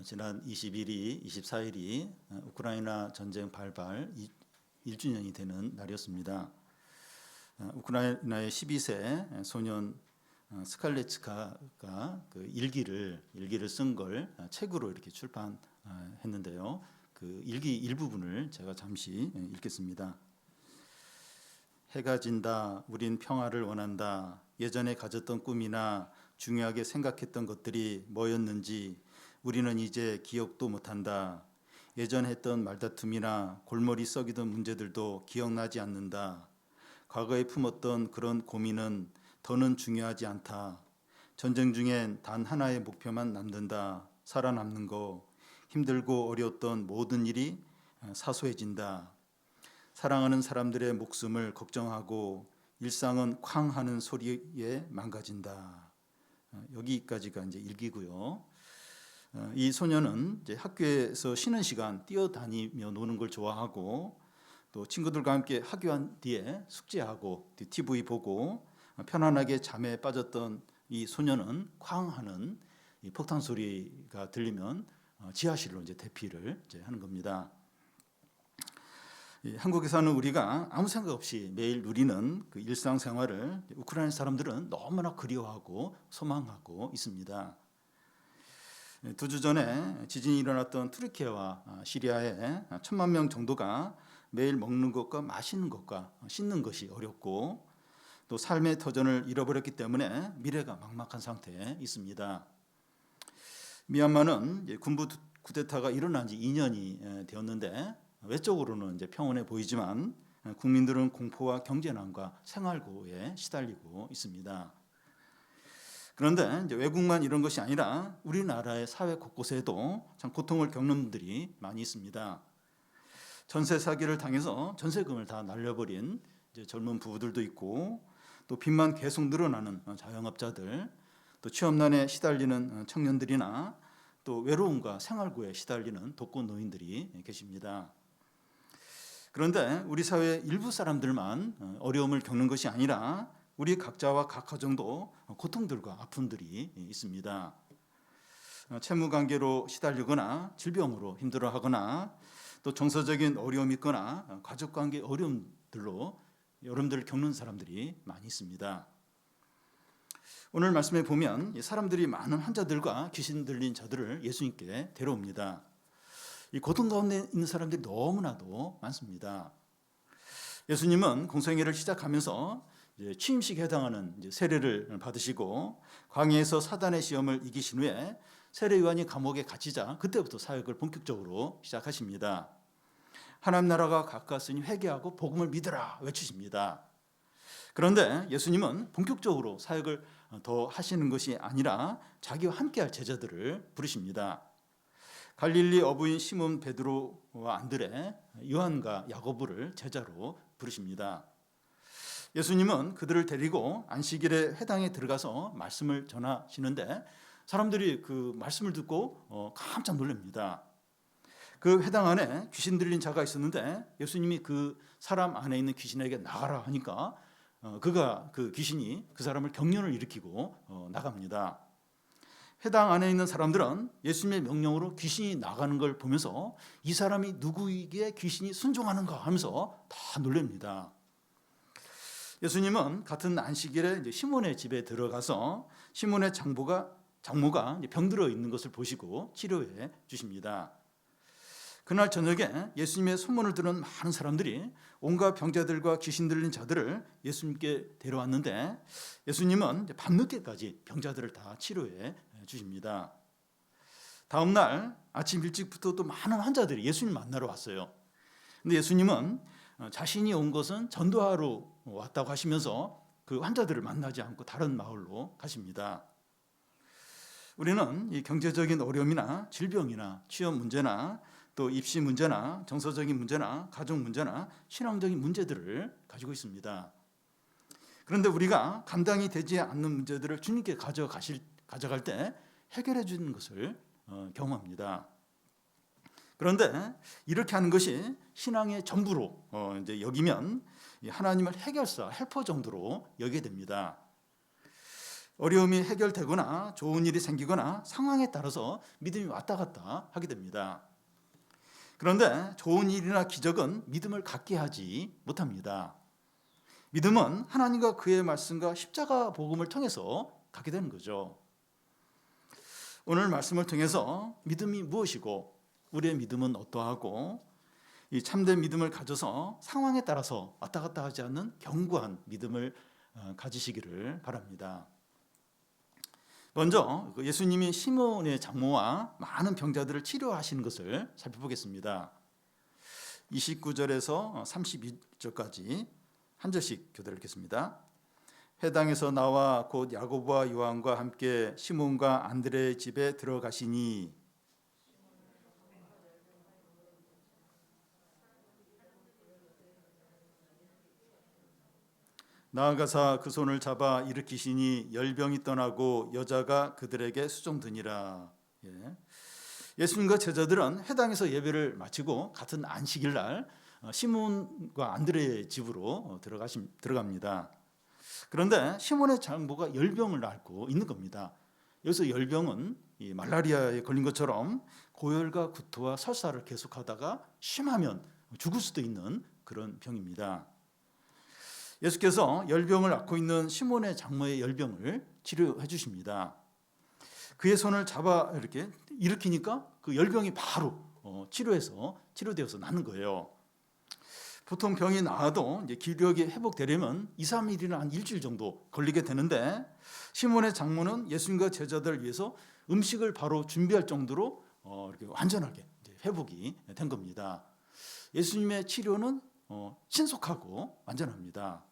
지난 20일이 24일이 우크라이나 전쟁 발발 1주년이 되는 날이었습니다. 우크라이나의 12세 소년 스칼레츠카가 그 일기를 쓴 걸 책으로 이렇게 출판했는데요. 그 일기 일부분을 제가 잠시 읽겠습니다. 해가 진다. 우린 평화를 원한다. 예전에 가졌던 꿈이나 중요하게 생각했던 것들이 뭐였는지 우리는 이제 기억도 못한다. 예전 했던 말다툼이나 골머리 썩이던 문제들도 기억나지 않는다. 과거에 품었던 그런 고민은 더는 중요하지 않다. 전쟁 중엔 단 하나의 목표만 남는다. 살아남는 거. 힘들고 어려웠던 모든 일이 사소해진다. 사랑하는 사람들의 목숨을 걱정하고 일상은 쾅 하는 소리에 망가진다. 여기까지가 이제 일기고요. 이 소녀는 이제 학교에서 쉬는 시간 뛰어다니며 노는 걸 좋아하고 또 친구들과 함께 학교한 뒤에 숙제하고 TV 보고 편안하게 잠에 빠졌던 이 소녀는 쾅 하는 이 폭탄 소리가 들리면 지하실로 이제 대피를 이제 하는 겁니다. 한국에 사는 우리가 아무 생각 없이 매일 누리는 그 일상생활을 우크라이나 사람들은 너무나 그리워하고 소망하고 있습니다. 2주 전에 지진이 일어났던 투르키예와 시리아에 1,000만 명 정도가 매일 먹는 것과 마시는 것과 씻는 것이 어렵고 또 삶의 터전을 잃어버렸기 때문에 미래가 막막한 상태에 있습니다. 미얀마는 군부 쿠데타가 일어난 지 2년이 되었는데 외적으로는 이제 평온해 보이지만 국민들은 공포와 경제난과 생활고에 시달리고 있습니다. 그런데 이제 외국만 이런 것이 아니라 우리나라의 사회 곳곳에도 참 고통을 겪는 분들이 많이 있습니다. 전세 사기를 당해서 전세금을 다 날려버린 이제 젊은 부부들도 있고 또 빚만 계속 늘어나는 자영업자들, 또 취업난에 시달리는 청년들이나 또 외로움과 생활고에 시달리는 독거 노인들이 계십니다. 그런데 우리 사회 일부 사람들만 어려움을 겪는 것이 아니라 우리 각자와 각 가정도 고통들과 아픔들이 있습니다. 채무 관계로 시달리거나 질병으로 힘들어하거나 또 정서적인 어려움이 있거나 가족 관계 어려움들로 여러분들을 겪는 사람들이 많이 있습니다. 오늘 말씀에 보면 사람들이 많은 환자들과 귀신 들린 자들을 예수님께 데려옵니다. 이 고통 가운데 있는 사람들이 너무나도 많습니다. 예수님은 공생애를 시작하면서 취임식에 해당하는 세례를 받으시고 광야에서 사단의 시험을 이기신 후에 세례 요한이 감옥에 갇히자 그때부터 사역을 본격적으로 시작하십니다. 하나님 나라가 가까웠으니 회개하고 복음을 믿으라 외치십니다. 그런데 예수님은 본격적으로 사역을 더 하시는 것이 아니라 자기와 함께할 제자들을 부르십니다. 갈릴리 어부인 시몬 베드로와 안드레, 요한과 야고보를 제자로 부르십니다. 예수님은 그들을 데리고 안식일에 회당에 들어가서 말씀을 전하시는데 사람들이 그 말씀을 듣고 깜짝 놀랍니다. 그 회당 안에 귀신 들린 자가 있었는데 예수님이 그 사람 안에 있는 귀신에게 나가라 하니까 그 귀신이 그 사람을 경련을 일으키고 나갑니다. 회당 안에 있는 사람들은 예수님의 명령으로 귀신이 나가는 걸 보면서 이 사람이 누구에게 귀신이 순종하는가 하면서 다 놀랍니다. 예수님은 같은 안식일에 시몬의 집에 들어가서 시몬의 장모가 병들어 있는 것을 보시고 치료해 주십니다. 그날 저녁에 예수님의 소문을 들은 많은 사람들이 온갖 병자들과 귀신 들린 자들을 예수님께 데려왔는데 예수님은 밤늦게까지 병자들을 다 치료해 주십니다. 다음 날 아침 일찍부터 또 많은 환자들이 예수님 만나러 왔어요. 근데 예수님은 자신이 온 것은 전도하러 왔다고 하시면서 그 환자들을 만나지 않고 다른 마을로 가십니다. 우리는 이 경제적인 어려움이나 질병이나 취업 문제나 또 입시 문제나 정서적인 문제나 가족 문제나 신앙적인 문제들을 가지고 있습니다. 그런데 우리가 감당이 되지 않는 문제들을 주님께 가져갈 때 해결해 주는 것을 경험합니다. 그런데 이렇게 하는 것이 신앙의 전부로 이제 여기면 하나님을 해결사, 헬퍼 정도로 여기게 됩니다. 어려움이 해결되거나 좋은 일이 생기거나 상황에 따라서 믿음이 왔다 갔다 하게 됩니다. 그런데 좋은 일이나 기적은 믿음을 갖게 하지 못합니다. 믿음은 하나님과 그의 말씀과 십자가 복음을 통해서 갖게 되는 거죠. 오늘 말씀을 통해서 믿음이 무엇이고 우리의 믿음은 어떠하고 이 참된 믿음을 가져서 상황에 따라서 왔다 갔다 하지 않는 견고한 믿음을 가지시기를 바랍니다. 먼저 예수님이 시몬의 장모와 많은 병자들을 치료하시는 것을 살펴보겠습니다. 29절에서 32절까지 한 절씩 교대를 읽겠습니다. 회당에서 나와 곧 야고보와 요한과 함께 시몬과 안드레의 집에 들어가시니 나아가사 그 손을 잡아 일으키시니 열병이 떠나고 여자가 그들에게 수종드니라. 예수님과 제자들은 회당에서 예배를 마치고 같은 안식일 날 시몬과 안드레의 집으로 들어갑니다. 그런데 시몬의 장모가 열병을 앓고 있는 겁니다. 여기서 열병은 이 말라리아에 걸린 것처럼 고열과 구토와 설사를 계속하다가 심하면 죽을 수도 있는 그런 병입니다. 예수께서 열병을 앓고 있는 시몬의 장모의 열병을 치료해 주십니다. 그의 손을 잡아 이렇게 일으키니까 그 열병이 바로 치료되어서 낫는 거예요. 보통 병이 나아도 이제 기력이 회복되려면 2, 3일이나 한 일주일 정도 걸리게 되는데 시몬의 장모는 예수님과 제자들을 위해서 음식을 바로 준비할 정도로 이렇게 완전하게 회복이 된 겁니다. 예수님의 치료는 신속하고 완전합니다.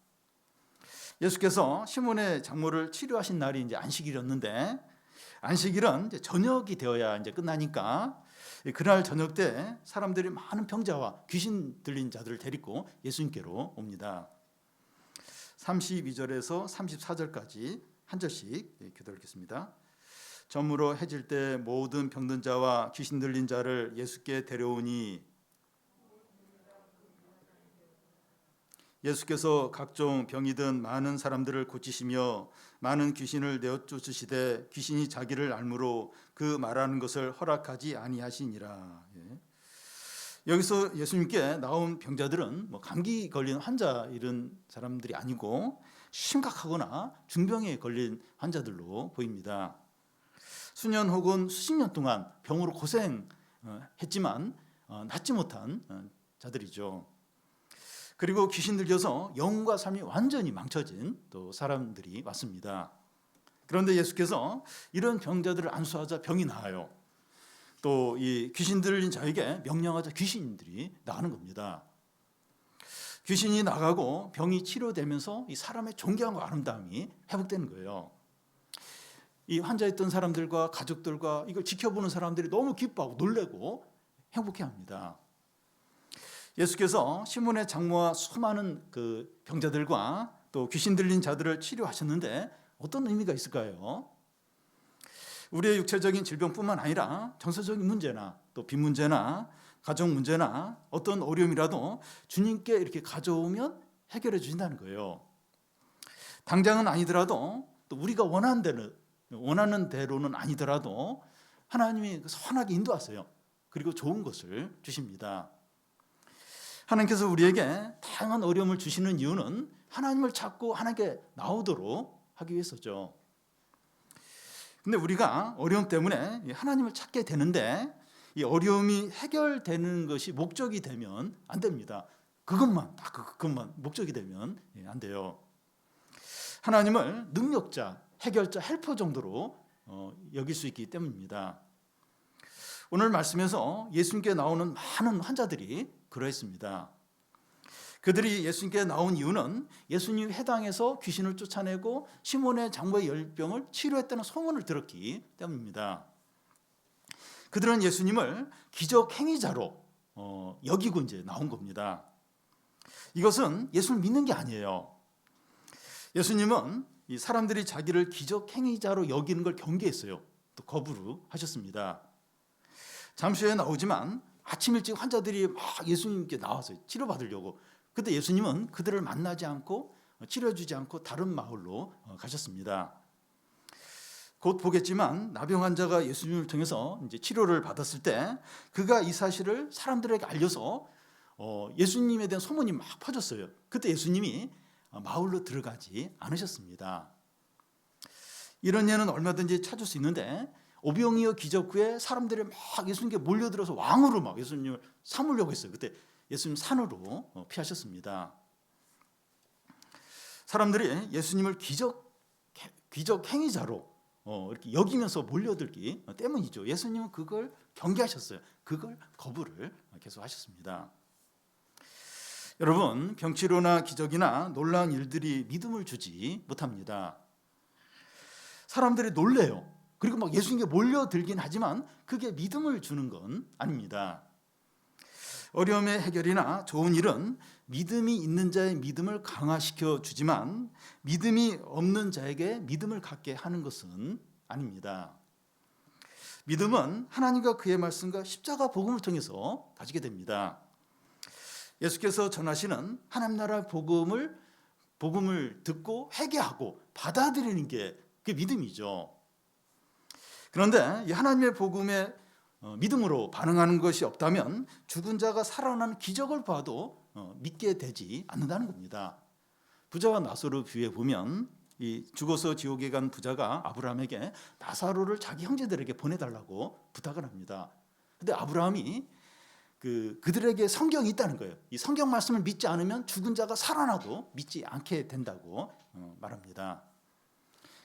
예수께서 시몬의 장모를 치료하신 날이 이제 안식일이었는데 안식일은 이제 저녁이 되어야 이제 끝나니까 그날 저녁 때 사람들이 많은 병자와 귀신 들린 자들을 데리고 예수님께로 옵니다. 32절에서 34절까지 한 절씩 교도를 읽겠습니다. 저물어 해질 때 모든 병든 자와 귀신 들린 자를 예수께 데려오니 예수께서 각종 병이 든 많은 사람들을 고치시며 많은 귀신을 내어 쫓으시되 귀신이 자기를 알므로 그 말하는 것을 허락하지 아니하시니라. 여기서 예수님께 나온 병자들은 감기 걸린 환자 이런 사람들이 아니고 심각하거나 중병에 걸린 환자들로 보입니다. 수년 혹은 수십 년 동안 병으로 고생했지만 낫지 못한 자들이죠. 그리고 귀신 들려서 영과 삶이 완전히 망쳐진 또 사람들이 왔습니다. 그런데 예수께서 이런 병자들을 안수하자 병이 나아요. 또 이 귀신 들린 자에게 명령하자 귀신들이 나가는 겁니다. 귀신이 나가고 병이 치료되면서 이 사람의 존경과 아름다움이 회복되는 거예요. 이 환자였던 사람들과 가족들과 이걸 지켜보는 사람들이 너무 기뻐하고 놀래고 행복해합니다. 예수께서 시몬의 장모와 수많은 그 병자들과 또 귀신 들린 자들을 치료하셨는데 어떤 의미가 있을까요? 우리의 육체적인 질병뿐만 아니라 정서적인 문제나 또 빚 문제나 가정 문제나 어떤 어려움이라도 주님께 이렇게 가져오면 해결해 주신다는 거예요. 당장은 아니더라도 또 우리가 원하는 대로는 아니더라도 하나님이 선하게 인도하세요. 그리고 좋은 것을 주십니다. 하나님께서 우리에게 다양한 어려움을 주시는 이유는 하나님을 찾고 하나님께 나오도록 하기 위해서죠. 근데 우리가 어려움 때문에 하나님을 찾게 되는데 이 어려움이 해결되는 것이 목적이 되면 안 됩니다. 그것만 목적이 되면 안 돼요. 하나님을 능력자, 해결자, 헬퍼 정도로 여길 수 있기 때문입니다. 오늘 말씀에서 예수님께 나오는 많은 환자들이 그러했습니다. 그들이 예수님께 나온 이유는 예수님 회당에서 귀신을 쫓아내고 시몬의 장모의 열병을 치료했다는 소문을 들었기 때문입니다. 그들은 예수님을 기적 행위자로 여기고 이제 나온 겁니다. 이것은 예수를 믿는 게 아니에요. 예수님은 이 사람들이 자기를 기적 행위자로 여기는 걸 경계했어요. 또 거부를 하셨습니다. 잠시 후에 나오지만 아침 일찍 환자들이 막 예수님께 나와서 치료받으려고. 그때 예수님은 그들을 만나지 않고 치료해주지 않고 다른 마을로 가셨습니다. 곧 보겠지만 나병 환자가 예수님을 통해서 이제 치료를 받았을 때 그가 이 사실을 사람들에게 알려서 예수님에 대한 소문이 막 퍼졌어요. 그때 예수님이 마을로 들어가지 않으셨습니다. 이런 예는 얼마든지 찾을 수 있는데 오병이어 기적 후에 사람들이 막 예수님께 몰려들어서 왕으로 막 예수님을 삼으려고 했어요. 그때 예수님 산으로 피하셨습니다. 사람들이 예수님을 기적 행위자로 이렇게 여기면서 몰려들기 때문이죠. 예수님은 그걸 경계하셨어요. 그걸 거부를 계속 하셨습니다. 여러분, 병치료나 기적이나 놀라운 일들이 믿음을 주지 못합니다. 사람들이 놀래요. 그리고 막 예수님께 몰려들긴 하지만 그게 믿음을 주는 건 아닙니다. 어려움의 해결이나 좋은 일은 믿음이 있는 자의 믿음을 강화시켜 주지만 믿음이 없는 자에게 믿음을 갖게 하는 것은 아닙니다. 믿음은 하나님과 그의 말씀과 십자가 복음을 통해서 가지게 됩니다. 예수께서 전하시는 하나님 나라 복음을 듣고 회개하고 받아들이는 게 그게 믿음이죠. 그런데 이 하나님의 복음에 믿음으로 반응하는 것이 없다면 죽은 자가 살아나는 기적을 봐도 믿게 되지 않는다는 겁니다. 부자와 나사로 비유해 보면 이 죽어서 지옥에 간 부자가 아브라함에게 나사로를 자기 형제들에게 보내달라고 부탁을 합니다. 근데 아브라함이 그들에게 성경이 있다는 거예요. 이 성경 말씀을 믿지 않으면 죽은 자가 살아나도 믿지 않게 된다고 말합니다.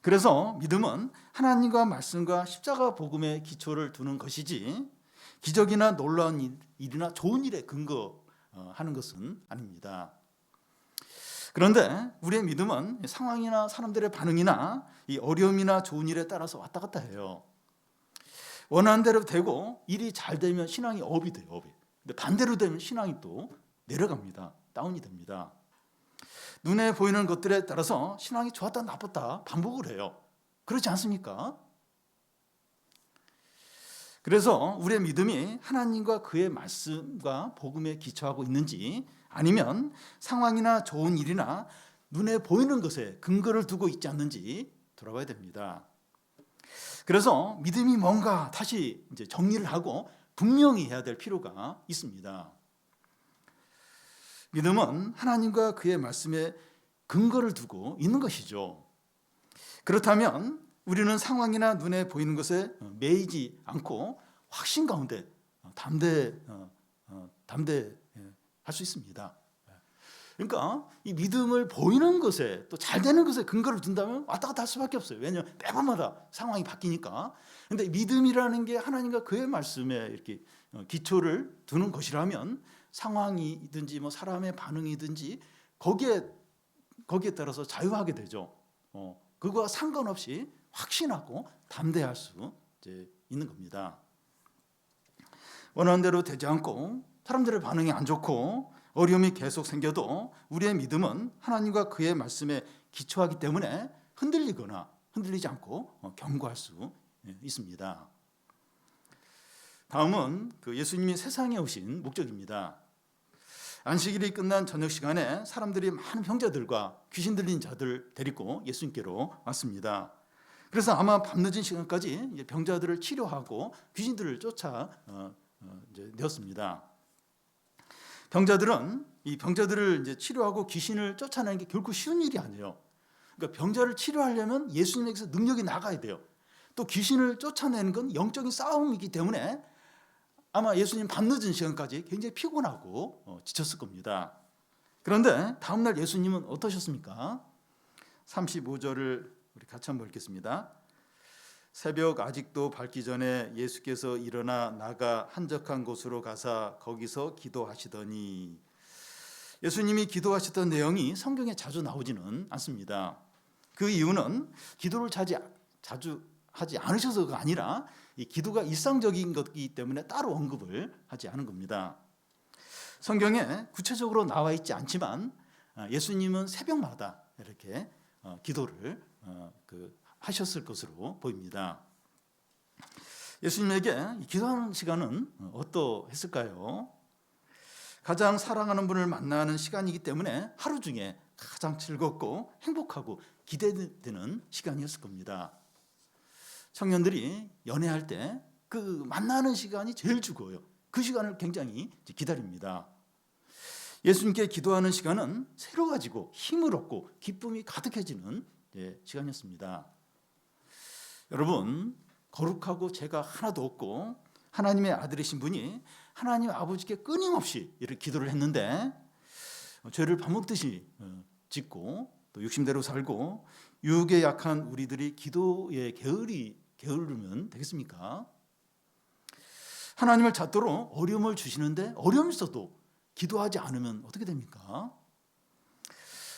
그래서 믿음은 하나님과 말씀과 십자가 복음의 기초를 두는 것이지 기적이나 놀라운 일이나 좋은 일에 근거하는 것은 아닙니다. 그런데 우리의 믿음은 상황이나 사람들의 반응이나 이 어려움이나 좋은 일에 따라서 왔다 갔다 해요. 원하는 대로 되고 일이 잘 되면 신앙이 업이 돼요. 업이. 근데 반대로 되면 신앙이 또 내려갑니다. 다운이 됩니다. 눈에 보이는 것들에 따라서 신앙이 좋았다 나빴다 반복을 해요. 그렇지 않습니까? 그래서 우리의 믿음이 하나님과 그의 말씀과 복음에 기초하고 있는지 아니면 상황이나 좋은 일이나 눈에 보이는 것에 근거를 두고 있지 않는지 돌아봐야 됩니다. 그래서 믿음이 뭔가 다시 이제 정리를 하고 분명히 해야 될 필요가 있습니다. 믿음은 하나님과 그의 말씀에 근거를 두고 있는 것이죠. 그렇다면 우리는 상황이나 눈에 보이는 것에 매이지 않고 확신 가운데 담대할 수 있습니다. 그러니까 이 믿음을 보이는 것에 또 잘 되는 것에 근거를 둔다면 왔다 갔다 할 수밖에 없어요. 왜냐하면 매번마다 상황이 바뀌니까. 그런데 믿음이라는 게 하나님과 그의 말씀에 이렇게 기초를 두는 것이라면 상황이든지 뭐 사람의 반응이든지 거기에 따라서 자유하게 되죠. 그거와 상관없이 확신하고 담대할 수 있는 겁니다. 원하는 대로 되지 않고 사람들의 반응이 안 좋고 어려움이 계속 생겨도 우리의 믿음은 하나님과 그의 말씀에 기초하기 때문에 흔들리거나 흔들리지 않고 견고할 수 있습니다. 다음은 예수님이 세상에 오신 목적입니다. 안식일이 끝난 저녁 시간에 사람들이 많은 병자들과 귀신 들린 자들 데리고 예수님께로 왔습니다. 그래서 아마 밤늦은 시간까지 병자들을 치료하고 귀신들을 쫓아 내었습니다. 병자들은 이 병자들을 이제 치료하고 귀신을 쫓아내는 게 결코 쉬운 일이 아니에요. 그러니까 병자를 치료하려면 예수님에게서 능력이 나가야 돼요. 또 귀신을 쫓아내는 건 영적인 싸움이기 때문에 아마 예수님 밤늦은 시간까지 굉장히 피곤하고 지쳤을 겁니다. 그런데 다음날 예수님은 어떠셨습니까? 35절을 우리 같이 한번 읽겠습니다. 새벽 아직도 밝기 전에 예수께서 일어나 나가 한적한 곳으로 가사 거기서 기도하시더니 예수님이 기도하셨던 내용이 성경에 자주 나오지는 않습니다. 그 이유는 기도를 자주 하지 않으셔서가 아니라 이 기도가 일상적인 것이기 때문에 따로 언급을 하지 않은 겁니다. 성경에 구체적으로 나와 있지 않지만 예수님은 새벽마다 이렇게 기도를 하셨을 것으로 보입니다. 예수님에게 기도하는 시간은 어떠했을까요? 가장 사랑하는 분을 만나는 시간이기 때문에 하루 중에 가장 즐겁고 행복하고 기대되는 시간이었을 겁니다. 청년들이 연애할 때 그 만나는 시간이 제일 즐거워요. 그 시간을 굉장히 기다립니다. 예수님께 기도하는 시간은 새로워지고 힘을 얻고 기쁨이 가득해지는 시간이었습니다. 여러분, 거룩하고 죄가 하나도 없고 하나님의 아들이신 분이 하나님 아버지께 끊임없이 이렇게 기도를 했는데 죄를 밥 먹듯이 짓고 또 욕심대로 살고 유혹에 약한 우리들이 기도에 게으르면 되겠습니까? 하나님을 찾도록 어려움을 주시는데 어려움이 있어도 기도하지 않으면 어떻게 됩니까?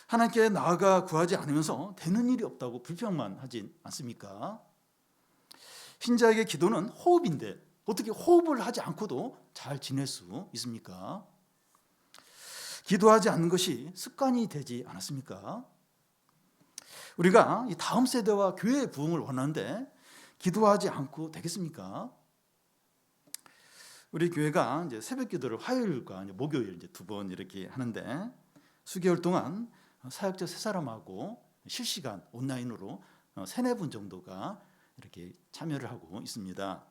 하나님께 나아가 구하지 않으면서 되는 일이 없다고 불평만 하지 않습니까? 신자에게 기도는 호흡인데 어떻게 호흡을 하지 않고도 잘 지낼 수 있습니까? 기도하지 않는 것이 습관이 되지 않았습니까? 우리가 이 다음 세대와 교회의 부흥을 원하는데 기도하지 않고 되겠습니까? 우리 교회가 이제 새벽 기도를 화요일과 목요일 이제 2번 이렇게 하는데 수개월 동안 사역자 3사람하고 실시간 온라인으로 3-4분 정도가 이렇게 참여를 하고 있습니다.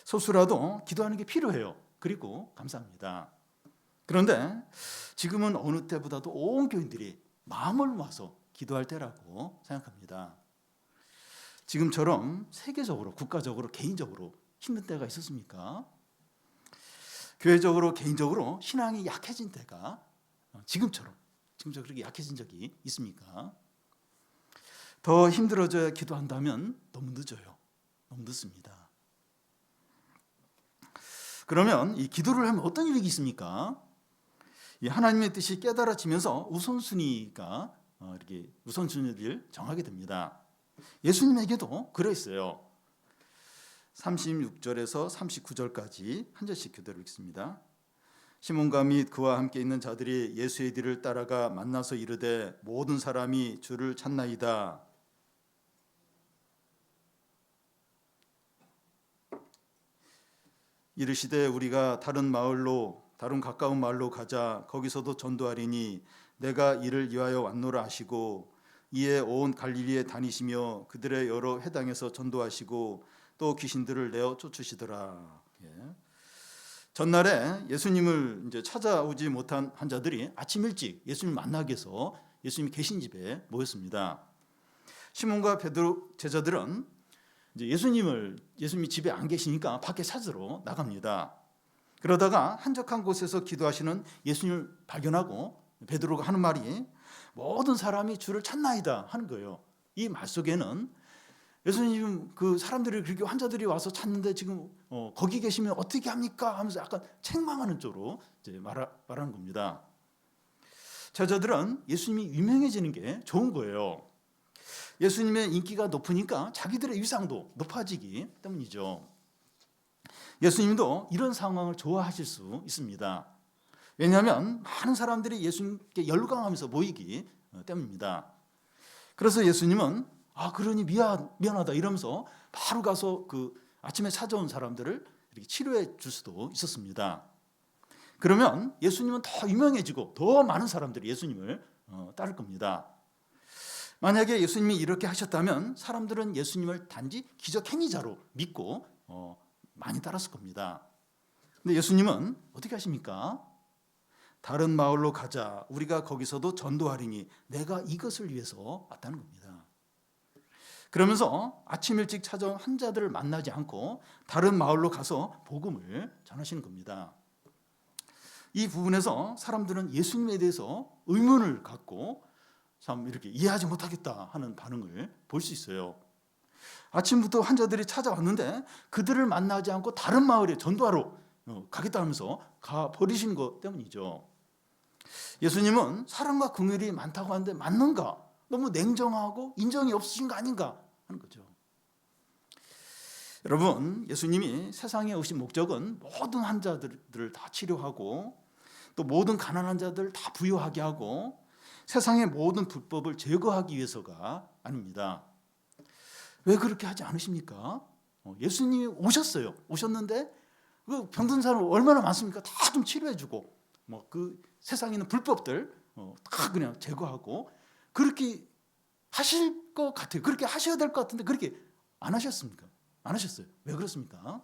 소수라도 기도하는 게 필요해요. 그리고 감사합니다. 그런데 지금은 어느 때보다도 온 교인들이 마음을 모아서 기도할 때라고 생각합니다. 지금처럼 세계적으로, 국가적으로, 개인적으로 힘든 때가 있었습니까? 교회적으로, 개인적으로 신앙이 약해진 때가 지금처럼 그렇게 약해진 적이 있습니까? 더 힘들어져야 기도한다면 너무 늦어요. 너무 늦습니다. 그러면 이 기도를 하면 어떤 일이 있습니까? 이 하나님의 뜻이 깨달아지면서 우선순위가 이렇게 우선순위를 정하게 됩니다. 예수님에게도 그랬어요. 36절에서 39절까지 한 절씩 교대로 읽습니다. 시몬과 및 그와 함께 있는 자들이 예수의 뒤를 따라가 만나서 이르되 모든 사람이 주를 찾나이다. 이르시되 우리가 다른 가까운 마을로 가자. 거기서도 전도하리니 내가 이를 위하여 왔노라 하시고 이에 온 갈릴리에 다니시며 그들의 여러 회당에서 전도하시고 또 귀신들을 내어 쫓으시더라. 전날에 예수님을 이제 찾아오지 못한 환자들이 아침 일찍 예수님 만나기 위해서 예수님이 계신 집에 모였습니다. 시몬과 베드로 제자들은 이제 예수님이 집에 안 계시니까 밖에 찾으러 나갑니다. 그러다가 한적한 곳에서 기도하시는 예수님을 발견하고 베드로가 하는 말이 모든 사람이 주를 찾나이다 하는 거예요. 이 말 속에는 예수님 그 사람들이 그렇게 환자들이 와서 찾는데 지금 거기 계시면 어떻게 합니까? 하면서 약간 책망하는 쪽으로 이제 말하는 겁니다. 제자들은 예수님이 유명해지는 게 좋은 거예요. 예수님의 인기가 높으니까 자기들의 위상도 높아지기 때문이죠. 예수님도 이런 상황을 좋아하실 수 있습니다. 왜냐하면 많은 사람들이 예수님께 열광하면서 모이기 때문입니다. 그래서 예수님은 그러니 미안하다 이러면서 바로 가서 그 아침에 찾아온 사람들을 이렇게 치료해 줄 수도 있었습니다. 그러면 예수님은 더 유명해지고 더 많은 사람들이 예수님을 따를 겁니다. 만약에 예수님이 이렇게 하셨다면 사람들은 예수님을 단지 기적 행위자로 믿고 많이 따랐을 겁니다. 근데 예수님은 어떻게 하십니까? 다른 마을로 가자. 우리가 거기서도 전도하리니 내가 이것을 위해서 왔다는 겁니다. 그러면서 아침 일찍 찾아온 환자들을 만나지 않고 다른 마을로 가서 복음을 전하시는 겁니다. 이 부분에서 사람들은 예수님에 대해서 의문을 갖고 참 이렇게 이해하지 못하겠다 하는 반응을 볼 수 있어요. 아침부터 환자들이 찾아왔는데 그들을 만나지 않고 다른 마을에 전도하러 가겠다 하면서 가버리신 것 때문이죠. 예수님은 사랑과 긍휼이 많다고 하는데 맞는가? 너무 냉정하고 인정이 없으신 거 아닌가 하는 거죠. 여러분, 예수님이 세상에 오신 목적은 모든 환자들을 다 치료하고 또 모든 가난한 자들을 다 부유하게 하고 세상의 모든 불법을 제거하기 위해서가 아닙니다. 왜 그렇게 하지 않으십니까? 예수님이 오셨어요. 오셨는데 그 병든 사람 얼마나 많습니까? 다 좀 치료해주고 그 세상에 있는 불법들 다 그냥 제거하고 그렇게 하실 것 같아요. 그렇게 하셔야 될 것 같은데 그렇게 안 하셨습니까? 안 하셨어요. 왜 그렇습니까?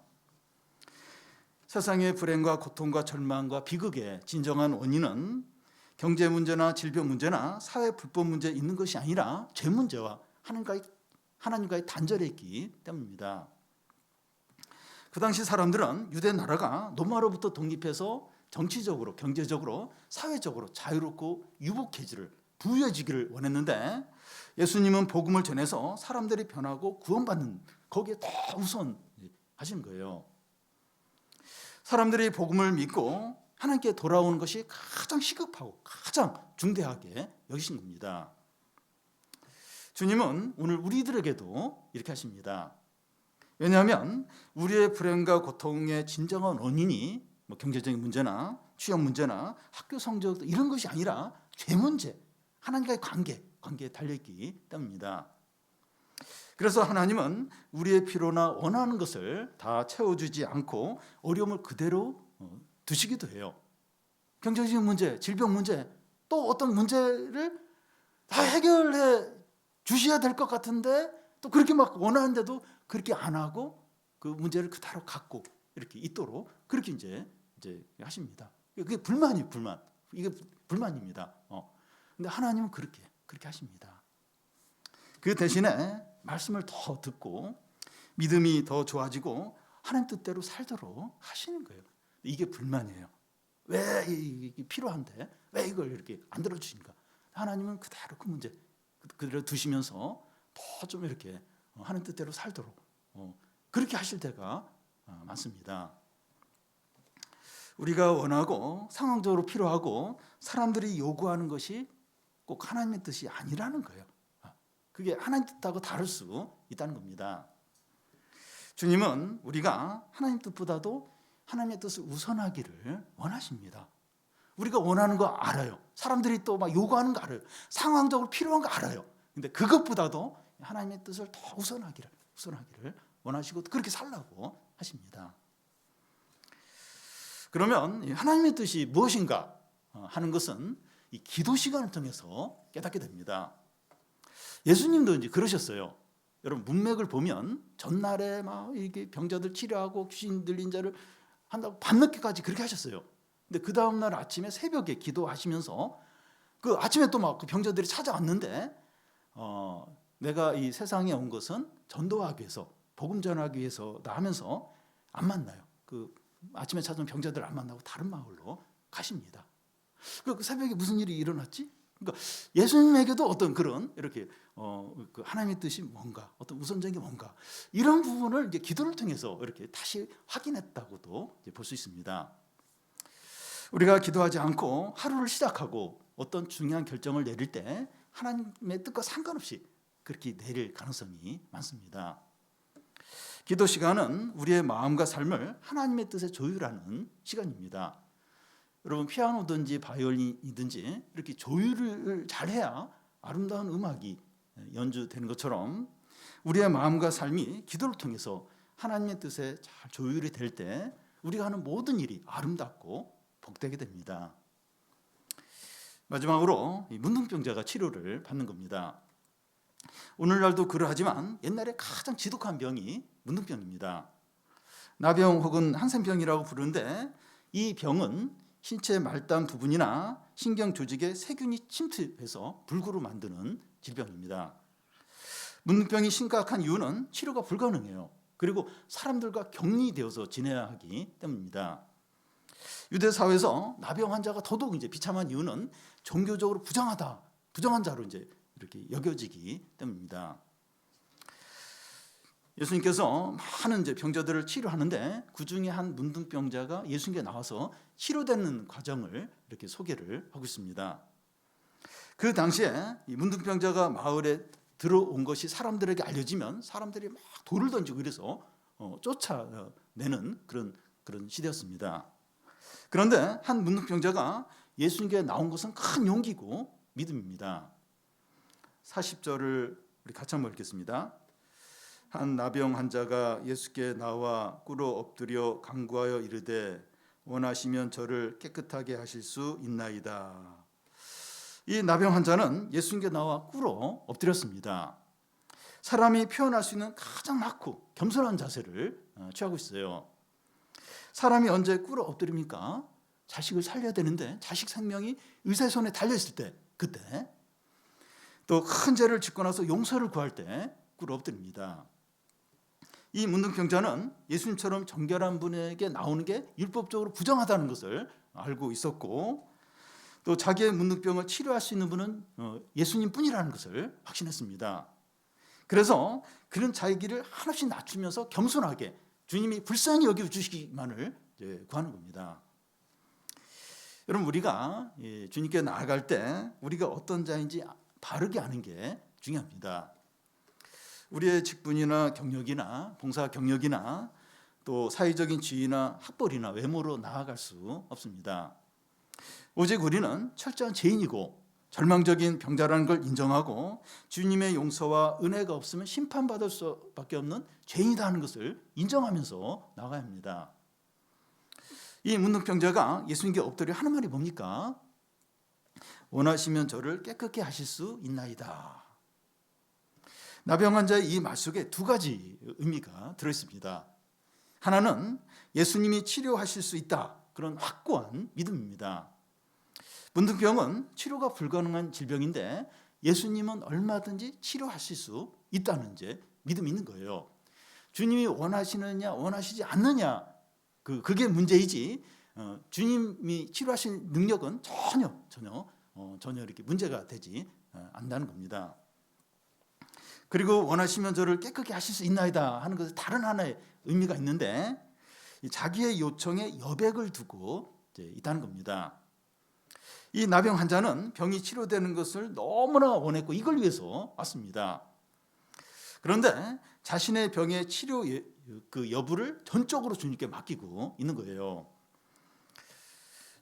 세상의 불행과 고통과 절망과 비극의 진정한 원인은 경제 문제나 질병 문제나 사회 불법 문제에 있는 것이 아니라 죄 문제와 하나님과의 단절했기 때문입니다. 그 당시 사람들은 유대 나라가 로마로부터 독립해서 정치적으로, 경제적으로, 사회적으로 자유롭고 유복해지를 부유해지기를 원했는데 예수님은 복음을 전해서 사람들이 변하고 구원받는 거기에 더 우선하신 거예요. 사람들이 복음을 믿고 하나님께 돌아오는 것이 가장 시급하고 가장 중대하게 여기신 겁니다. 주님은 오늘 우리들에게도 이렇게 하십니다. 왜냐하면 우리의 불행과 고통의 진정한 원인이 경제적인 문제나 취업 문제나 학교 성적 이런 것이 아니라 죄 문제, 하나님과의 관계에 달려있기 때문입니다. 그래서 하나님은 우리의 필요나 원하는 것을 다 채워주지 않고 어려움을 그대로 두시기도 해요. 경제적인 문제, 질병 문제, 또 어떤 문제를 다 해결해 주셔야 될 것 같은데 또 그렇게 막 원하는데도 그렇게 안 하고 그 문제를 그대로 갖고 이렇게 있도록 그렇게 이제 하십니다. 그게 불만. 이게 불만입니다. 근데 하나님은 그렇게 하십니다. 그 대신에 말씀을 더 듣고 믿음이 더 좋아지고 하나님 뜻대로 살도록 하시는 거예요. 이게 불만이에요. 왜 이게 필요한데 왜 이걸 이렇게 안 들어주신가? 하나님은 그대로 그 문제 그대로 두시면서 더 좀 이렇게 하나님 뜻대로 살도록 그렇게 하실 때가 많습니다. 우리가 원하고 상황적으로 필요하고 사람들이 요구하는 것이 꼭 하나님의 뜻이 아니라는 거예요. 그게 하나님 뜻하고 다를 수 있다는 겁니다. 주님은 우리가 하나님 뜻보다도 하나님의 뜻을 우선하기를 원하십니다. 우리가 원하는 거 알아요. 사람들이 또 막 요구하는 거 알아요. 상황적으로 필요한 거 알아요. 근데 그것보다도 하나님의 뜻을 더 우선하기를 원하시고 그렇게 살라고 하십니다. 그러면 하나님의 뜻이 무엇인가 하는 것은 이 기도 시간을 통해서 깨닫게 됩니다. 예수님도 이제 그러셨어요. 여러분 문맥을 보면 전날에 막 이렇게 병자들 치료하고 귀신 들린 자를 한다고 밤늦게까지 그렇게 하셨어요. 근데 그 다음 날 아침에 새벽에 기도하시면서 그 아침에 또 막 그 병자들이 찾아왔는데 내가 이 세상에 온 것은 전도하기 위해서 복음 전하기 위해서다 하면서 안 만나요. 그 아침에 찾아온 병자들 안 만나고 다른 마을로 가십니다. 그 새벽에 무슨 일이 일어났지? 그러니까 예수님에게도 어떤 그런 이렇게 그 하나님의 뜻이 뭔가 어떤 우선적인 게 뭔가 이런 부분을 이제 기도를 통해서 이렇게 다시 확인했다고도 볼 수 있습니다. 우리가 기도하지 않고 하루를 시작하고 어떤 중요한 결정을 내릴 때 하나님의 뜻과 상관없이 그렇게 내릴 가능성이 많습니다. 기도 시간은 우리의 마음과 삶을 하나님의 뜻에 조율하는 시간입니다. 여러분 피아노든지 바이올린이든지 이렇게 조율을 잘해야 아름다운 음악이 연주되는 것처럼 우리의 마음과 삶이 기도를 통해서 하나님의 뜻에 잘 조율이 될 때 우리가 하는 모든 일이 아름답고 복되게 됩니다. 마지막으로 문둥병자가 치료를 받는 겁니다. 오늘날도 그러하지만 옛날에 가장 지독한 병이 문둥병입니다. 나병 혹은 한센병이라고 부르는데 이 병은 신체 말단 부분이나 신경 조직에 세균이 침투해서 불구로 만드는 질병입니다. 문둥병이 심각한 이유는 치료가 불가능해요. 그리고 사람들과 격리되어서 지내야 하기 때문입니다. 유대 사회에서 나병 환자가 더더욱 이제 비참한 이유는 종교적으로 부정한 자로 이제 이렇게 여겨지기 때문입니다. 예수님께서 많은 이제 병자들을 치료하는데 그 중에 한 문둥병자가 예수님께 나와서 치료되는 과정을 이렇게 소개를 하고 있습니다. 그 당시에 이 문둥병자가 마을에 들어온 것이 사람들에게 알려지면 사람들이 막 돌을 던지고 이래서 쫓아내는 그런 시대였습니다. 그런데 한 문둥병자가 예수님께 나온 것은 큰 용기고 믿음입니다. 40절을 우리 같이 한번 읽겠습니다. 한 나병 환자가 예수께 나와 꿇어 엎드려 간구하여 이르되 원하시면 저를 깨끗하게 하실 수 있나이다. 이 나병 환자는 예수님께 나와 꿇어 엎드렸습니다. 사람이 표현할 수 있는 가장 낮고 겸손한 자세를 취하고 있어요. 사람이 언제 꿇어 엎드립니까? 자식을 살려야 되는데 자식 생명이 의사의 손에 달려있을 때, 그때 또 큰 죄를 짓고 나서 용서를 구할 때 꿇어 엎드립니다. 이 문둥병자는 예수님처럼 정결한 분에게 나오는 게 율법적으로 부정하다는 것을 알고 있었고, 또 자기의 문둥병을 치료할 수 있는 분은 예수님 뿐이라는 것을 확신했습니다. 그래서 그는 자기를 한없이 낮추면서 겸손하게 주님이 불쌍히 여겨주시기만을 구하는 겁니다. 여러분, 우리가 주님께 나아갈 때 우리가 어떤 자인지 바르게 아는 게 중요합니다. 우리의 직분이나 경력이나 봉사 경력이나 또 사회적인 지위나 학벌이나 외모로 나아갈 수 없습니다. 오직 우리는 철저한 죄인이고 절망적인 병자라는 걸 인정하고 주님의 용서와 은혜가 없으면 심판받을 수밖에 없는 죄인이라는 것을 인정하면서 나가야 합니다. 이 문둥병자가 예수님께 엎드려 하는 말이 뭡니까? 원하시면 저를 깨끗게 하실 수 있나이다. 나병 환자의 이 말 속에 두 가지 의미가 들어있습니다. 하나는 예수님이 치료하실 수 있다, 그런 확고한 믿음입니다. 문둥병은 치료가 불가능한 질병인데 예수님은 얼마든지 치료하실 수 있다는 믿음이 있는 거예요. 주님이 원하시느냐 원하시지 않느냐, 그게 문제이지 주님이 치료하실 능력은 전혀 이렇게 문제가 되지 않는다는 겁니다. 그리고 원하시면 저를 깨끗게 하실 수 있나이다 하는 것은 다른 하나의 의미가 있는데, 자기의 요청에 여백을 두고 있다는 겁니다. 이 나병 환자는 병이 치료되는 것을 너무나 원했고 이걸 위해서 왔습니다. 그런데 자신의 병의 치료 그 여부를 전적으로 주님께 맡기고 있는 거예요.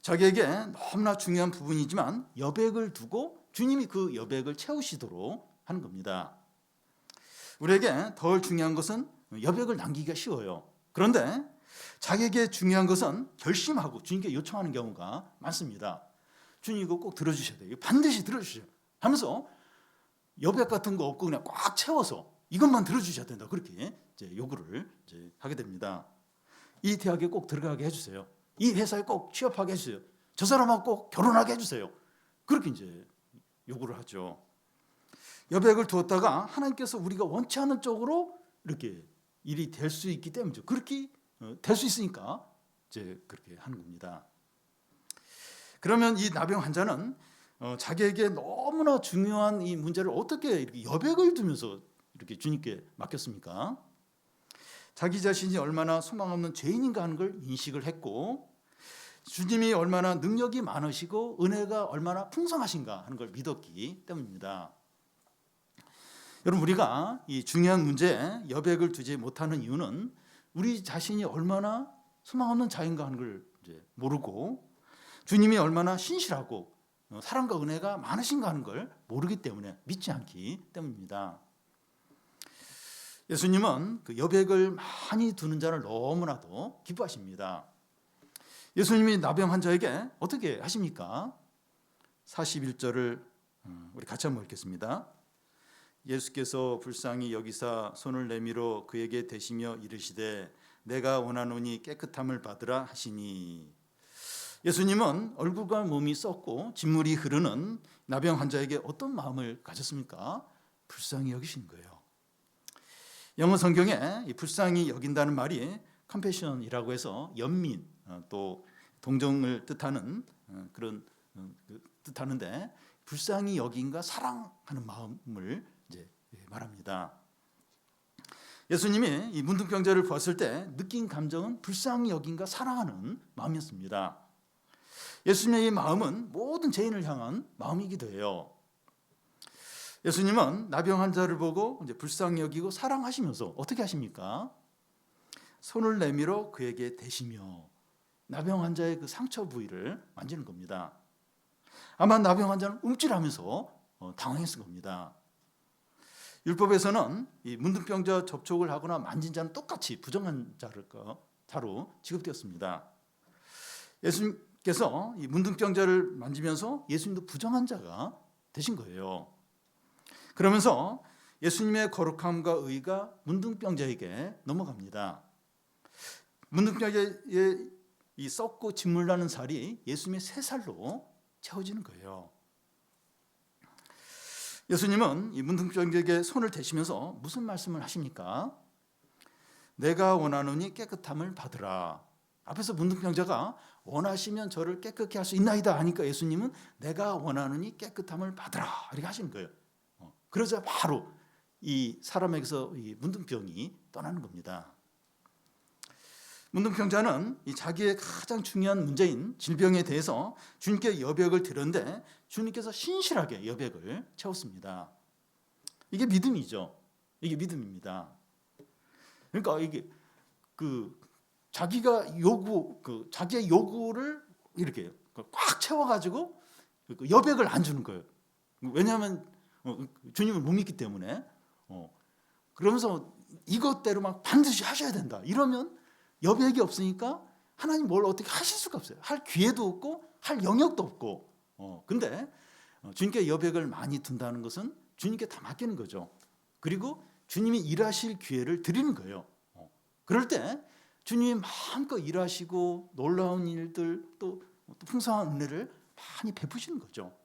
자기에게 너무나 중요한 부분이지만 여백을 두고 주님이 그 여백을 채우시도록 하는 겁니다. 우리에게 덜 중요한 것은 여백을 남기기가 쉬워요. 그런데 자기에게 중요한 것은 결심하고 주님께 요청하는 경우가 많습니다. 주님 이거 꼭 들어주셔야 돼요. 반드시 들어주셔야 하면서 여백 같은 거 없고 그냥 꽉 채워서 이것만 들어주셔야 된다, 그렇게 요구를 하게 됩니다. 이 대학에 꼭 들어가게 해주세요. 이 회사에 꼭 취업하게 해주세요. 저 사람하고 꼭 결혼하게 해주세요. 그렇게 요구를 하죠. 여백을 두었다가 하나님께서 우리가 원치 않는 쪽으로 이렇게 일이 될 수 있기 때문이죠. 그렇게 될 수 있으니까 그렇게 하는 겁니다. 그러면 이 나병 환자는 자기에게 너무나 중요한 이 문제를 어떻게 이렇게 여백을 두면서 이렇게 주님께 맡겼습니까? 자기 자신이 얼마나 소망 없는 죄인인가 하는 걸 인식을 했고, 주님이 얼마나 능력이 많으시고 은혜가 얼마나 풍성하신가 하는 걸 믿었기 때문입니다. 여러분, 우리가 이 중요한 문제에 여백을 두지 못하는 이유는 우리 자신이 얼마나 소망 없는 자인가 하는 걸 모르고 주님이 얼마나 신실하고 사랑과 은혜가 많으신가 하는 걸 모르기 때문에, 믿지 않기 때문입니다. 예수님은 그 여백을 많이 두는 자를 너무나도 기뻐하십니다. 예수님이 나병 환자에게 어떻게 하십니까? 41절을 우리 같이 한번 읽겠습니다. 예수께서 불쌍히 여기사 손을 내밀어 그에게 대시며 이르시되 내가 원하노니 깨끗함을 받으라 하시니. 예수님은 얼굴과 몸이 썩고 진물이 흐르는 나병 환자에게 어떤 마음을 가졌습니까? 불쌍히 여기신 거예요. 영어 성경에 이 불쌍히 여긴다는 말이 컴패션이라고 해서 연민, 또 동정을 뜻하는 그런 뜻하는데, 불쌍히 여긴과 사랑하는 마음을 말합니다. 예수님이 이 문둥병자를 보았을 때 느낀 감정은 불쌍히 여긴과 사랑하는 마음이었습니다. 예수님의 이 마음은 모든 죄인을 향한 마음이기도 해요. 예수님은 나병 환자를 보고 불쌍히 여기고 사랑하시면서 어떻게 하십니까? 손을 내밀어 그에게 대시며 나병 환자의 그 상처 부위를 만지는 겁니다. 아마 나병 환자는 움찔하면서 당황했을 겁니다. 율법에서는 이 문둥병자 접촉을 하거나 만진 자는 똑같이 부정한 자로 취급되었습니다. 예수님께서 이 문둥병자를 만지면서 예수님도 부정한 자가 되신 거예요. 그러면서 예수님의 거룩함과 의가 문둥병자에게 넘어갑니다. 문둥병자의 이 썩고 짓물나는 살이 예수님의 새 살로 채워지는 거예요. 예수님은 이 문둥병자에게 손을 대시면서 무슨 말씀을 하십니까? 내가 원하노니 깨끗함을 받으라. 앞에서 문둥병자가 원하시면 저를 깨끗게 할 수 있나이다 하니까 예수님은 내가 원하노니 깨끗함을 받으라 이렇게 하시는 거예요. 그러자 바로 이 사람에게서 이 문둥병이 떠나는 겁니다. 문둥병자는 이 자기의 가장 중요한 문제인 질병에 대해서 주님께 여백을 드렸는데 주님께서 신실하게 여백을 채웠습니다. 이게 믿음이죠. 이게 믿음입니다. 그러니까 이게 자기가 자기의 요구를 이렇게 꽉 채워가지고 여백을 안 주는 거예요. 왜냐하면 주님을 못 믿기 때문에. 그러면서 이것대로 막 반드시 하셔야 된다. 이러면 여백이 없으니까 하나님 뭘 어떻게 하실 수가 없어요. 할 기회도 없고 할 영역도 없고. 근데 주님께 여백을 많이 둔다는 것은 주님께 다 맡기는 거죠. 그리고 주님이 일하실 기회를 드리는 거예요. 그럴 때 주님이 마음껏 일하시고 놀라운 일들 또 풍성한 은혜를 많이 베푸시는 거죠.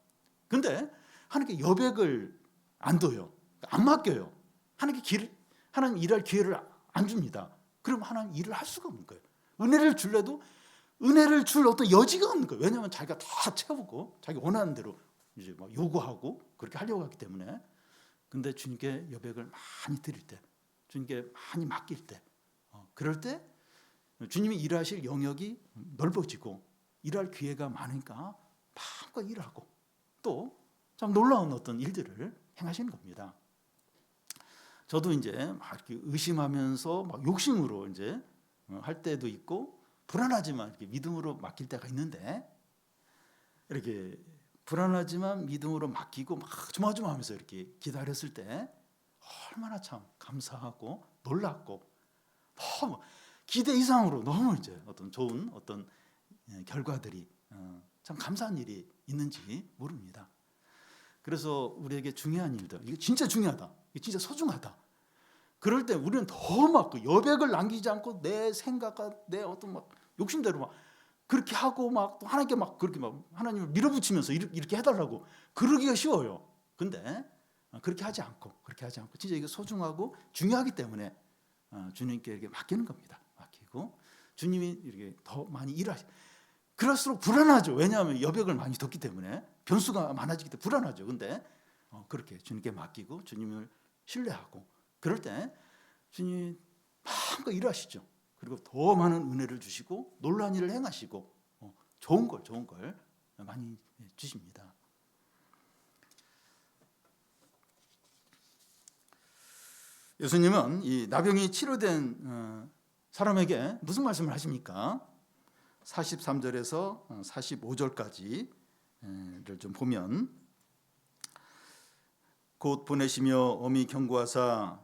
근데 하나님께 여백을 안 둬요. 안 맡겨요. 하나님 일할 기회를 안 줍니다. 그럼 하나님 일을 할 수가 없는 거예요. 은혜를 줄래도 은혜를 줄 어떤 여지가 없는 거예요. 왜냐하면 자기가 다 채우고 자기 원하는 대로 이제 막 요구하고 그렇게 하려고 하기 때문에. 근데 주님께 여백을 많이 드릴 때, 주님께 많이 맡길 때, 그럴 때 주님이 일하실 영역이 넓어지고 일할 기회가 많으니까 마음껏 일하고 또 참 놀라운 어떤 일들을 행하시는 겁니다. 저도 이제 막 이렇게 의심하면서 막 욕심으로 이제 할 때도 있고 불안하지만 이렇게 믿음으로 맡길 때가 있는데 이렇게 불안하지만 믿음으로 맡기고 막 조마조마하면서 이렇게 기다렸을 때 얼마나 참 감사하고 놀랍고 너무 기대 이상으로 너무 이제 어떤 좋은 어떤 결과들이 참 감사한 일이 있는지 모릅니다. 그래서 우리에게 중요한 일들, 이게 진짜 중요하다, 이게 진짜 소중하다. 그럴 때 우리는 더 막 여백을 남기지 않고 내 생각과 내 어떤 막 욕심대로 막 그렇게 하고 막 또 하나님께 막 그렇게 막 하나님을 밀어붙이면서 이렇게 해달라고 그러기가 쉬워요. 근데 그렇게 하지 않고 진짜 이게 소중하고 중요하기 때문에 주님께 이렇게 맡기는 겁니다. 맡기고 주님이 이렇게 더 많이 일하시. 그럴수록 불안하죠. 왜냐하면 여백을 많이 뒀기 때문에 변수가 많아지기 때문에 불안하죠. 근데 그렇게 주님께 맡기고 주님을 신뢰하고 그럴 때 주님이 마음껏 일하시죠. 그리고 더 많은 은혜를 주시고 놀라운 일을 행하시고 좋은 걸 많이 주십니다. 예수님은 이 나병이 치료된 사람에게 무슨 말씀을 하십니까? 43절에서 45절까지를 좀 보면 곧 보내시며 엄히 경고하사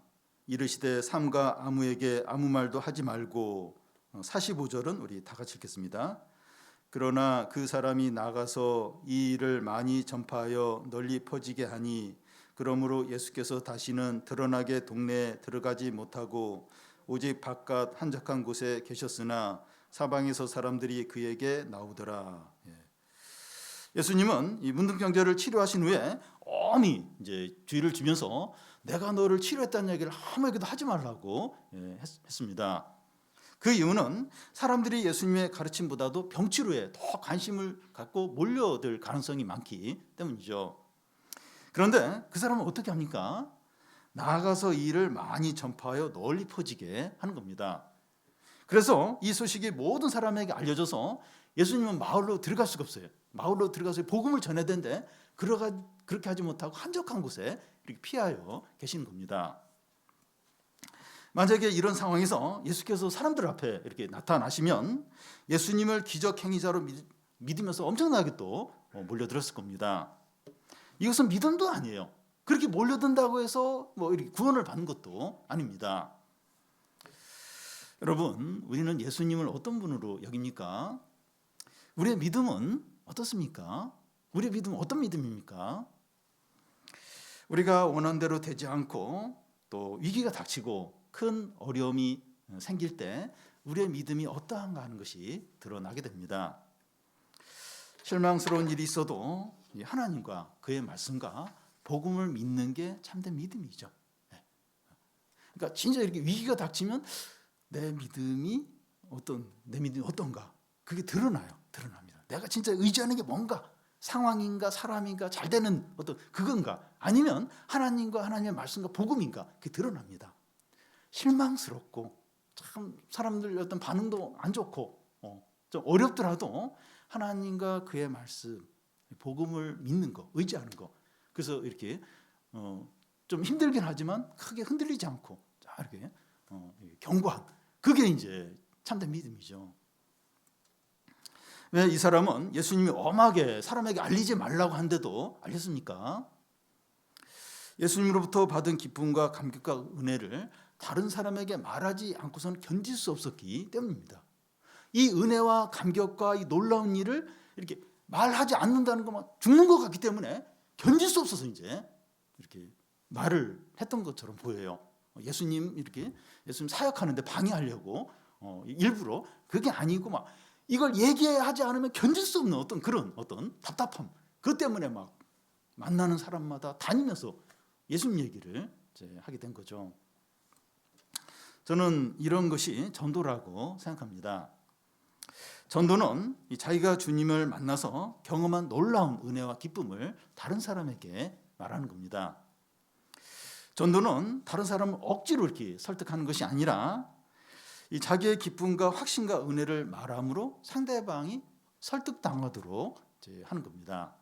이르시되 삼가 아무에게 아무 말도 하지 말고 45절은 우리 다 같이 읽겠습니다. 그러나 그 사람이 나가서 이 일을 많이 전파하여 널리 퍼지게 하니 그러므로 예수께서 다시는 드러나게 동네에 들어가지 못하고 오직 바깥 한적한 곳에 계셨으나 사방에서 사람들이 그에게 나오더라. 예수님은 이 문둥병자를 치료하신 후에 엄히 이제 주의를 주면서 내가 너를 치료했다는 얘기를 아무에게도 하지 말라고 했습니다. 그 이유는 사람들이 예수님의 가르침보다도 병치료에 더 관심을 갖고 몰려들 가능성이 많기 때문이죠. 그런데 그 사람은 어떻게 합니까? 나아가서 이 일을 많이 전파하여 널리 퍼지게 하는 겁니다. 그래서 이 소식이 모든 사람에게 알려져서 예수님은 마을로 들어갈 수가 없어요. 마을로 들어가서 복음을 전해야 되는데 그렇게 하지 못하고 한적한 곳에 이렇게 피하여 계시는 겁니다. 만약에 이런 상황에서 예수께서 사람들 앞에 이렇게 나타나시면 예수님을 기적 행위자로 믿으면서 엄청나게 또 몰려들었을 겁니다. 이것은 믿음도 아니에요. 그렇게 몰려든다고 해서 뭐 이렇게 구원을 받는 것도 아닙니다. 여러분, 우리는 예수님을 어떤 분으로 여깁니까? 우리의 믿음은 어떻습니까? 우리의 믿음은 어떤 믿음입니까? 우리가 원하는 대로 되지 않고 또 위기가 닥치고 큰 어려움이 생길 때 우리의 믿음이 어떠한가 하는 것이 드러나게 됩니다. 실망스러운 일이 있어도 하나님과 그의 말씀과 복음을 믿는 게 참된 믿음이죠. 그러니까 진짜 이렇게 위기가 닥치면 내 믿음이 어떤가 그게 드러납니다. 내가 진짜 의지하는 게 뭔가, 상황인가 사람인가 잘 되는 어떤 그건가, 아니면 하나님과 하나님의 말씀과 복음인가, 그게 드러납니다. 실망스럽고 참 사람들 어떤 반응도 안 좋고 좀 어렵더라도 하나님과 그의 말씀, 복음을 믿는 거, 의지하는 거, 그래서 이렇게 좀 힘들긴 하지만 크게 흔들리지 않고 이렇게 견고한, 그게 이제 참된 믿음이죠. 왜 이 사람은 예수님이 엄하게 사람에게 알리지 말라고 한데도 알렸습니까? 예수님으로부터 받은 기쁨과 감격과 은혜를 다른 사람에게 말하지 않고서는 견딜 수 없었기 때문입니다. 이 은혜와 감격과 이 놀라운 일을 이렇게 말하지 않는다는 것만 죽는 것 같기 때문에 견딜 수 없어서 이제 이렇게 말을 했던 것처럼 보여요. 예수님 사역하는데 방해하려고 일부러, 그게 아니고 막 이걸 얘기하지 않으면 견딜 수 없는 그런 답답함, 그것 때문에 막 만나는 사람마다 다니면서 예수님 얘기를 이제 하게 된 거죠. 저는 이런 것이 전도라고 생각합니다. 전도는 자기가 주님을 만나서 경험한 놀라운 은혜와 기쁨을 다른 사람에게 말하는 겁니다. 전도는 다른 사람을 억지로 이렇게 설득하는 것이 아니라 이 자기의 기쁨과 확신과 은혜를 말함으로 상대방이 설득당하도록 하는 겁니다.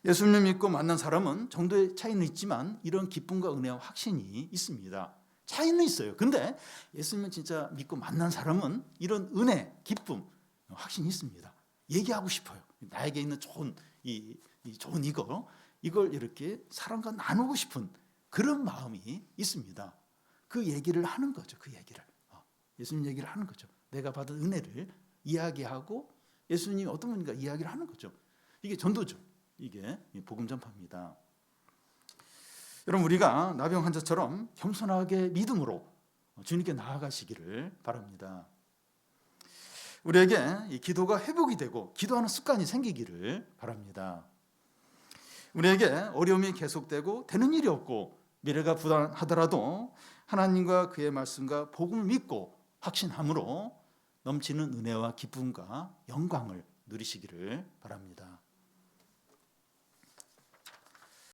예수님을 믿고 만난 사람은 정도의 차이는 있지만 이런 기쁨과 은혜와 확신이 있습니다. 차이는 있어요. 근데 예수님을 진짜 믿고 만난 사람은 이런 은혜, 기쁨, 확신이 있습니다. 얘기하고 싶어요. 나에게 있는 좋은 좋은 이걸 이렇게 사람과 나누고 싶은 그런 마음이 있습니다. 그 얘기를 하는 거죠. 예수님 얘기를 하는 거죠. 내가 받은 은혜를 이야기하고 예수님이 어떤 분인가 이야기를 하는 거죠. 이게 전도죠. 이게 복음 전파입니다. 여러분, 우리가 나병 환자처럼 겸손하게 믿음으로 주님께 나아가시기를 바랍니다. 우리에게 이 기도가 회복이 되고 기도하는 습관이 생기기를 바랍니다. 우리에게 어려움이 계속되고 되는 일이 없고 미래가 불안하더라도 하나님과 그의 말씀과 복음을 믿고 확신함으로 넘치는 은혜와 기쁨과 영광을 누리시기를 바랍니다.